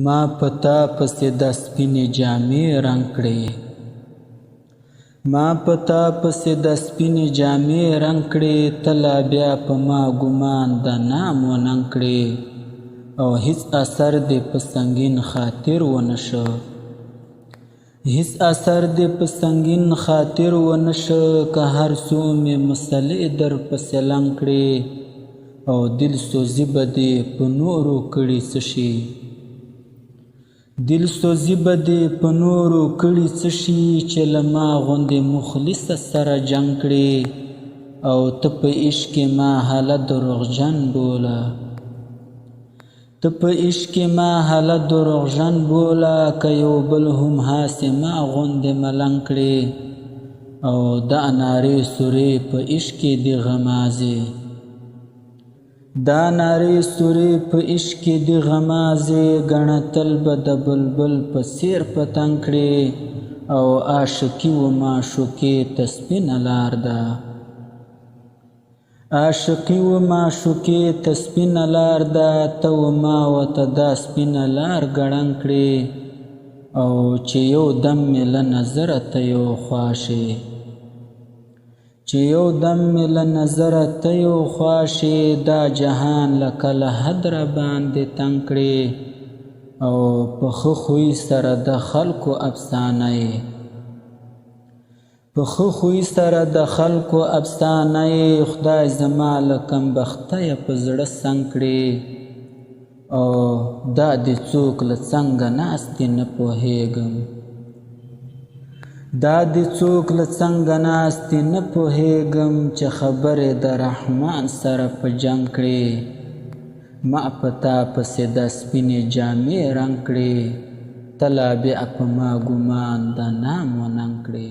ما پتا پسې د سپینې جامې رنګ کړې، ما پتا پسې د سپینې جامې رنګ کړې، ته لا بیا په ما ګمان د نام وننګ کړې، او هیڅ اثر دې په سنګین خاطر ونه شه، هیڅ اثر دې په سنګین خاطر ونه شه، که هر څو مې مسلې در پسې لنګ کړې، او دل سوزي به دې په نورو کړي څه شي، دل سوزي به دې په نورو کړي څه شي، چې له ما غوندې مخلصه سره جنګ کړې، او ته په عشق کې ما هله دروغجن بوله، ته په عشق کې ما هله دروغجن بوله، که یو بل هم هاسې ما غوندې ملنګ کړې، او د انارې سورې په عشق کې دې غمازې، دا نارې سورې په عشق کې دې غمازې، ګڼه تل به د بلبل په څېر پتنګ کړې، او عاشقي و معشوقې ته سپینه لار ده، عاشقي و معشوقې ته سپینه لار ده، ته و ما ورته دا سپینه لار ګړنګ کړې، او چې یو دم مې له نظره ته یو خوا شې، چې یو دم مې له نظره ته یو خوا شې، دا جهان لکه له حد را باندې تنګ کړې، او په ښه خوی سره د خلکو افسانه یې، په ښه خوی سره د خلکو افسانه یې، خدای زما له کمبخته په زړه سنګ کړې، او دا دې څوک له څنګه ناستې نه پوهېږم، دا دې څوک له څنګه ناستې نه پوهېږم، چې خبرې د رحمان سره په جنګ کړې، ما پتا پسې د سپینې جامې رنګ کړې، ته لا بیا په ما ګمان د نام وننګ کړې.